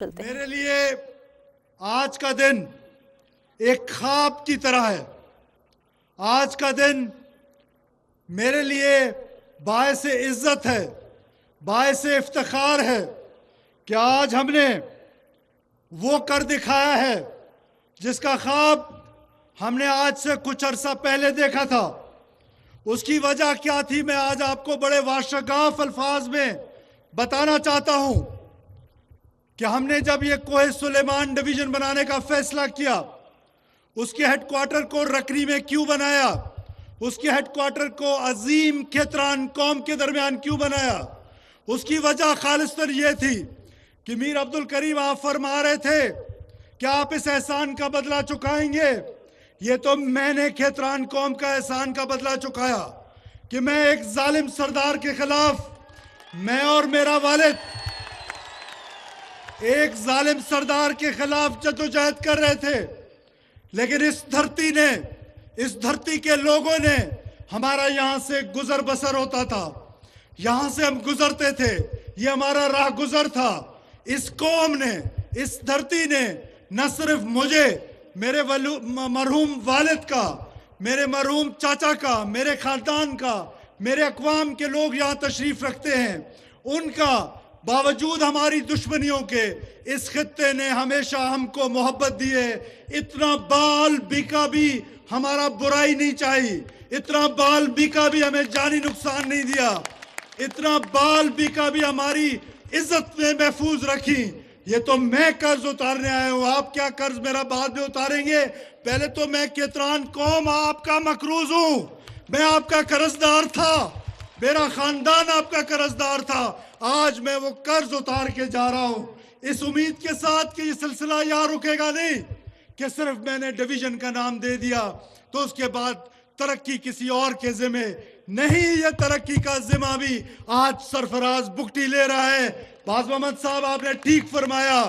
چلتے ہیں۔ میرے لیے آج کا دن ایک خواب کی طرح ہے۔ آج کا دن میرے لیے باعث عزت ہے، باعث افتخار ہے کہ آج ہم نے وہ کر دکھایا ہے جس کا خواب ہم نے آج سے کچھ عرصہ پہلے دیکھا تھا۔ اس کی وجہ کیا تھی میں آج آپ کو بڑے واشگاف الفاظ میں بتانا چاہتا ہوں کہ ہم نے جب یہ کوہ سلیمان ڈویژن بنانے کا فیصلہ کیا، اس کے ہیڈ کوارٹر کو رکری میں کیوں بنایا، اس کے ہیڈ کوارٹر کو عظیم کھیتران قوم کے درمیان کیوں بنایا، اس کی وجہ خالصتاً یہ تھی کہ میر عبدالکریم آپ فرما رہے تھے کہ آپ اس احسان کا بدلہ چکائیں گے۔ یہ تو میں نے کھیتران قوم کا احسان کا بدلہ چکایا کہ میں ایک ظالم سردار کے خلاف، میں اور میرا والد ایک ظالم سردار کے خلاف جدوجہد کر رہے تھے، لیکن اس دھرتی نے، اس دھرتی کے لوگوں نے ہمارا یہاں سے گزر بسر ہوتا تھا، یہاں سے ہم گزرتے تھے، یہ ہمارا راہ گزر تھا۔ اس قوم نے، اس دھرتی نے نہ صرف مجھے، میرے مرحوم والد کا، میرے مرحوم چاچا کا، میرے خاندان کا، میرے اقوام کے لوگ یہاں تشریف رکھتے ہیں، ان کا باوجود ہماری دشمنیوں کے اس خطے نے ہمیشہ ہم کو محبت دی ہے۔ اتنا بال بیکا بھی ہمارا برائی نہیں چاہی، اتنا بال بیکا بھی ہمیں جانی نقصان نہیں دیا، اتنا بال بیکا بھی ہماری عزت میں محفوظ رکھی۔ یہ تو میں قرض اتارنے آیا ہوں، آپ کیا قرض میرا بعد میں اتاریں گے؟ پہلے تو میں کھیتران قوم آپ کا مقروض ہوں، میں آپ کا قرضدار تھا، میرا خاندان آپ کا قرضدار تھا، آج میں وہ قرض اتار کے جا رہا ہوں، اس امید کے ساتھ کہ یہ سلسلہ یہاں رکے گا نہیں کہ صرف میں نے ڈویژن کا نام دے دیا تو اس کے بعد ترقی کسی اور کے ذمہ نہیں۔ یہ ترقی کا ذمہ بھی آج سرفراز بگٹی لے رہا ہے۔ باز محمد صاحب آپ نے ٹھیک فرمایا،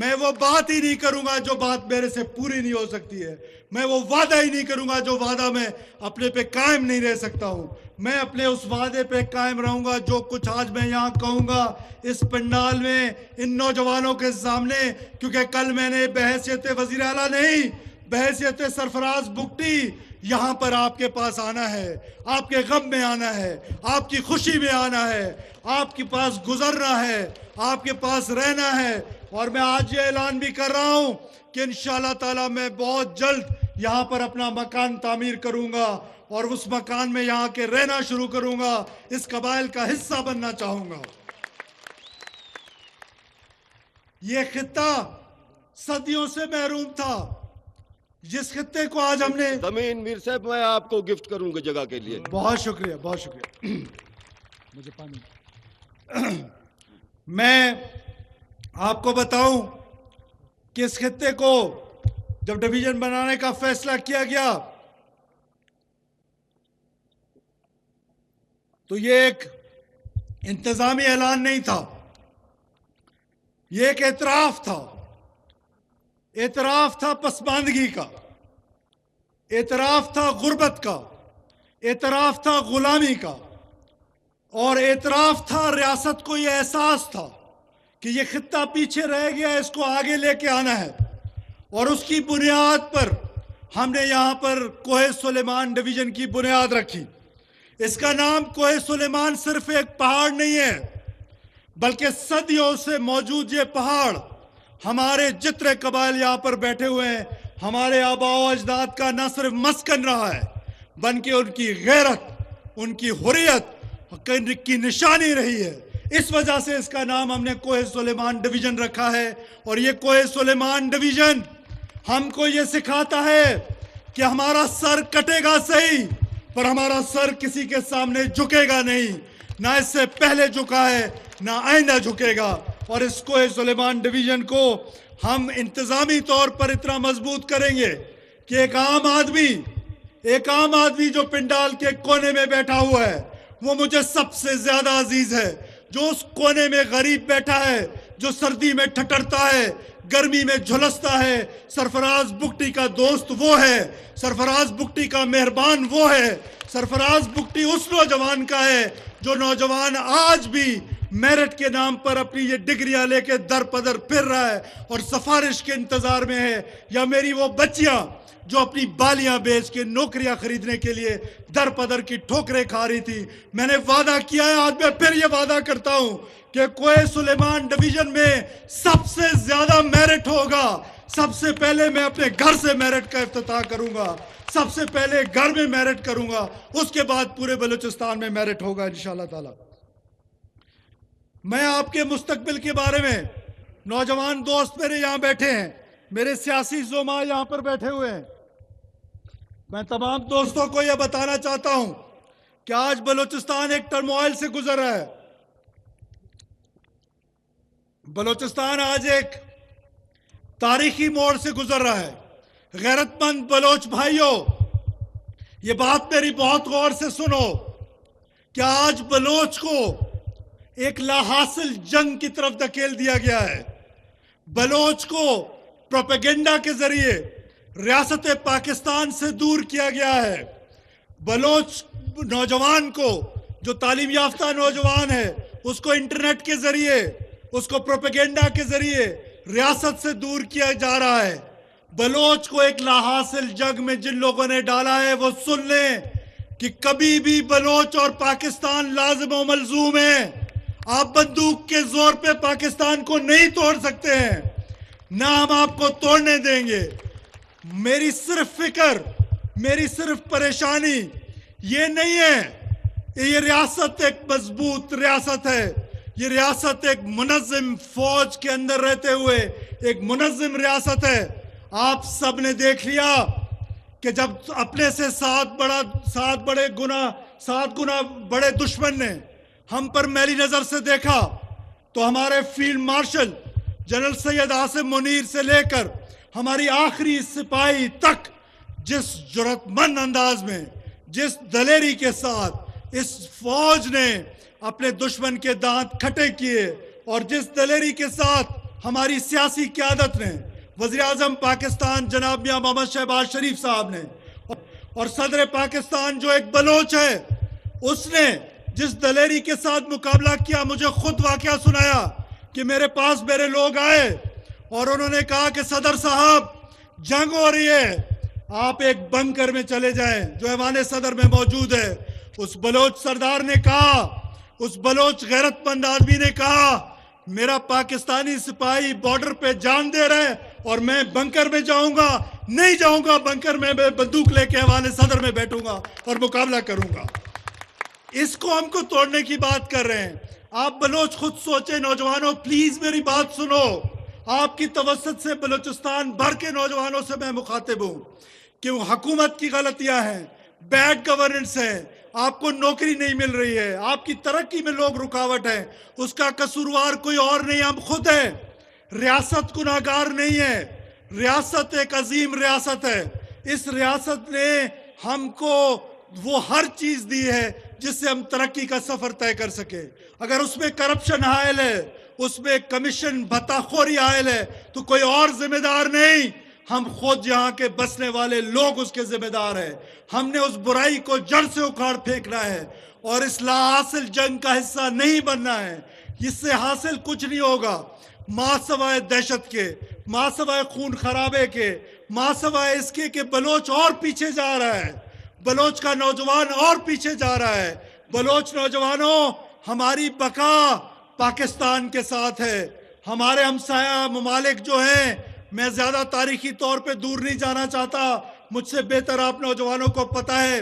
میں وہ بات ہی نہیں کروں گا جو بات میرے سے پوری نہیں ہو سکتی ہے، میں وہ وعدہ ہی نہیں کروں گا جو وعدہ میں اپنے پہ قائم نہیں رہ سکتا ہوں۔ میں اپنے اس وعدے پہ قائم رہوں گا جو کچھ آج میں یہاں کہوں گا اس پنڈال میں ان نوجوانوں کے سامنے، کیونکہ کل میں نے بحیثیت وزیر اعلیٰ نہیں، بحیثیت سرفراز بگٹی یہاں پر آپ کے پاس آنا ہے، آپ کے غم میں آنا ہے، آپ کی خوشی میں آنا ہے، آپ کے پاس گزرنا ہے، آپ کے پاس رہنا ہے۔ اور میں آج یہ اعلان بھی کر رہا ہوں کہ انشاءاللہ تعالی میں بہت جلد یہاں پر اپنا مکان تعمیر کروں گا اور اس مکان میں یہاں کے رہنا شروع کروں گا، اس قبائل کا حصہ بننا چاہوں گا۔ یہ خطہ صدیوں سے محروم تھا، جس خطے کو آج ہم نے زمین میر صاحب میں آپ کو گفٹ کروں گا جگہ کے لیے۔ بہت شکریہ، بہت شکریہ۔ مجھے پانی میں آپ کو بتاؤں کہ اس خطے کو جب ڈویژن بنانے کا فیصلہ کیا گیا تو یہ ایک انتظامی اعلان نہیں تھا، یہ ایک اعتراف تھا، اعتراف تھا پسماندگی کا، اعتراف تھا غربت کا، اعتراف تھا غلامی کا، اور اعتراف تھا ریاست کو یہ احساس تھا کہ یہ خطہ پیچھے رہ گیا، اس کو آگے لے کے آنا ہے۔ اور اس کی بنیاد پر ہم نے یہاں پر کوہ سلیمان ڈویژن کی بنیاد رکھی۔ اس کا نام کوہ سلیمان صرف ایک پہاڑ نہیں ہے، بلکہ صدیوں سے موجود یہ پہاڑ ہمارے جتنے قبائل یہاں پر بیٹھے ہوئے ہیں، ہمارے آباء و اجداد کا نہ صرف مسکن رہا ہے بلکہ ان کی غیرت، ان کی حریت کی نشانی رہی ہے۔ اس وجہ سے اس کا نام ہم نے کوہ سلیمان ڈویژن رکھا ہے۔ اور یہ کوہ سلیمان ڈویژن ہم کو یہ سکھاتا ہے کہ ہمارا سر کٹے گا صحیح، پر ہمارا سر کسی کے سامنے جھکے گا نہیں، نہ اس سے پہلے جھکا ہے نہ آئندہ جھکے گا۔ اور اس کوہ سلیمان ڈویژن کو ہم انتظامی طور پر اتنا مضبوط کریں گے کہ ایک عام آدمی جو پنڈال کے کونے میں بیٹھا ہوا ہے وہ مجھے سب سے زیادہ عزیز ہے۔ جو اس کونے میں غریب بیٹھا ہے، جو سردی میں ٹھٹرتا ہے، گرمی میں جھلستا ہے، سرفراز بگٹی کا دوست وہ ہے، سرفراز بگٹی کا مہربان وہ ہے، سرفراز بگٹی اس نوجوان کا ہے جو نوجوان آج بھی میرٹ کے نام پر اپنی یہ ڈگریاں لے کے در پدر پھر رہا ہے اور سفارش کے انتظار میں ہے، یا میری وہ بچیاں جو اپنی بالیاں بیچ کے نوکریاں خریدنے کے لیے در پدر کی ٹھوکریں کھا رہی تھی۔ میں نے وعدہ کیا ہے، آج میں پھر یہ وعدہ کرتا ہوں کہ کوئے سلیمان ڈویژن میں سب سے زیادہ میرٹ ہوگا۔ سب سے پہلے میں اپنے گھر سے میرٹ کا افتتاح کروں گا، سب سے پہلے گھر میں میرٹ کروں گا، اس کے بعد پورے بلوچستان میں میرٹ ہوگا انشاءاللہ تعالی۔ میں آپ کے مستقبل کے بارے میں، نوجوان دوست میرے یہاں بیٹھے ہیں، میرے سیاسی زعماء یہاں پر بیٹھے ہوئے ہیں، میں تمام دوستوں کو یہ بتانا چاہتا ہوں کہ آج بلوچستان ایک ٹرموائل سے گزر رہا ہے۔ بلوچستان آج ایک تاریخی موڑ سے گزر رہا ہے۔ غیرت مند بلوچ بھائیوں، یہ بات میری بہت غور سے سنو کہ آج بلوچ کو ایک لا حاصل جنگ کی طرف دھکیل دیا گیا ہے۔ بلوچ کو پروپیگنڈا کے ذریعے ریاست پاکستان سے دور کیا گیا ہے۔ بلوچ نوجوان کو، جو تعلیم یافتہ نوجوان ہے، اس کو انٹرنیٹ کے ذریعے، اس کو پروپیگنڈا کے ذریعے ریاست سے دور کیا جا رہا ہے۔ بلوچ کو ایک لا حاصل جنگ میں جن لوگوں نے ڈالا ہے وہ سن لیں کہ کبھی بھی بلوچ اور پاکستان لازم و ملزوم ہیں۔ آپ بندوق کے زور پہ پاکستان کو نہیں توڑ سکتے ہیں، نہ ہم آپ کو توڑنے دیں گے۔ میری صرف فکر، میری صرف پریشانی یہ نہیں ہے کہ یہ ریاست ایک مضبوط ریاست ہے، یہ ریاست ایک منظم فوج کے اندر رہتے ہوئے ایک منظم ریاست ہے۔ آپ سب نے دیکھ لیا کہ جب اپنے سے سات گنا بڑے دشمن نے ہم پر میلی نظر سے دیکھا، تو ہمارے field marshal general Syed Asim Munir سے لے کر ہماری آخری سپاہی تک جس جرأت مند انداز میں، جس دلیری کے ساتھ اس فوج نے اپنے دشمن کے دانت کھٹے کیے، اور جس دلیری کے ساتھ ہماری سیاسی قیادت نے، وزیر اعظم پاکستان جناب میاں محمد شہباز شریف صاحب نے اور صدر پاکستان جو ایک بلوچ ہے، اس نے جس دلیری کے ساتھ مقابلہ کیا، مجھے خود واقعہ سنایا کہ میرے پاس میرے لوگ آئے اور انہوں نے کہا کہ صدر صاحب جنگ ہو رہی ہے، آپ ایک بنکر میں چلے جائیں جو ایوان صدر میں موجود ہے۔ اس بلوچ سردار نے کہا، اس بلوچ غیرت مند آدمی نے کہا، میرا پاکستانی سپاہی بارڈر پہ جان دے رہے اور میں بنکر میں جاؤں گا، نہیں جاؤں گا بنکر میں، بندوق لے کے ایوان صدر میں بیٹھوں گا اور مقابلہ کروں گا۔ اس کو ہم کو توڑنے کی بات کر رہے ہیں۔ آپ بلوچ خود سوچیں، نوجوانوں پلیز میری بات سنو، آپ کی توسط سے بلوچستان بھر کے نوجوانوں سے میں مخاطب ہوں کہ حکومت کی غلطیاں ہیں، بیڈ گورننس ہے، آپ کو نوکری نہیں مل رہی ہے، آپ کی ترقی میں لوگ رکاوٹ ہیں، اس کا قصوروار کوئی اور نہیں، ہم خود ہیں۔ ریاست گناہگار نہیں ہے، ریاست ایک عظیم ریاست ہے۔ اس ریاست نے ہم کو وہ ہر چیز دی ہے جس سے ہم ترقی کا سفر طے کر سکے۔ اگر اس میں کرپشن حائل ہے، اس میں کمیشن بھتہ خوری حائل ہے، تو کوئی اور ذمہ دار نہیں، ہم خود یہاں کے بسنے والے لوگ اس کے ذمہ دار ہیں۔ ہم نے اس برائی کو جڑ سے اکھاڑ پھینکنا ہے اور اس لا حاصل جنگ کا حصہ نہیں بننا ہے۔ اس سے حاصل کچھ نہیں ہوگا، ماں سوائے دہشت کے، ماں سوائے خون خرابے کے، ماں سوائے اس کے کہ بلوچ اور پیچھے جا رہا ہے، بلوچ کا نوجوان اور پیچھے جا رہا ہے۔ بلوچ نوجوانوں، ہماری بقا پاکستان کے ساتھ ہے۔ ہمارے ہمسایہ ممالک جو ہیں، میں زیادہ تاریخی طور پہ دور نہیں جانا چاہتا، مجھ سے بہتر آپ نوجوانوں کو پتہ ہے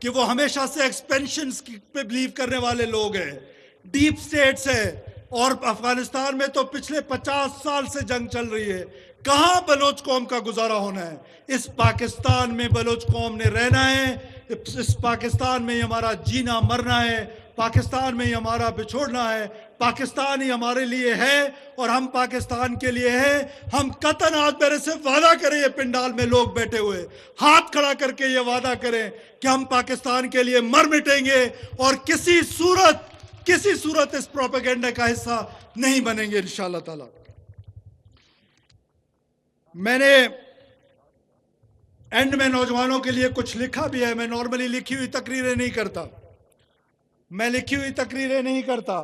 کہ وہ ہمیشہ سے ایکسپینشنز پہ بلیو کرنے والے لوگ ہیں، ڈیپ سٹیٹس ہے، اور افغانستان میں تو پچھلے 50 سال سے جنگ چل رہی ہے۔ کہاں بلوچ قوم کا گزارا ہونا ہے؟ اس پاکستان میں بلوچ قوم نے رہنا ہے، اس پاکستان میں ہی ہمارا جینا مرنا ہے، پاکستان میں ہی ہمارا بچھوڑنا ہے، پاکستان ہی ہمارے لیے ہے اور ہم پاکستان کے لیے ہیں۔ ہم قطعاً آج میرے سے وعدہ کریں، یہ پنڈال میں لوگ بیٹھے ہوئے ہاتھ کھڑا کر کے یہ وعدہ کریں کہ ہم پاکستان کے لیے مر مٹیں گے اور کسی صورت اس پروپیگنڈا کا حصہ نہیں بنیں گے انشاءاللہ تعالی۔ میں نے اینڈ میں نوجوانوں کے لیے کچھ لکھا بھی ہے۔ میں نارملی لکھی ہوئی تقریریں نہیں کرتا،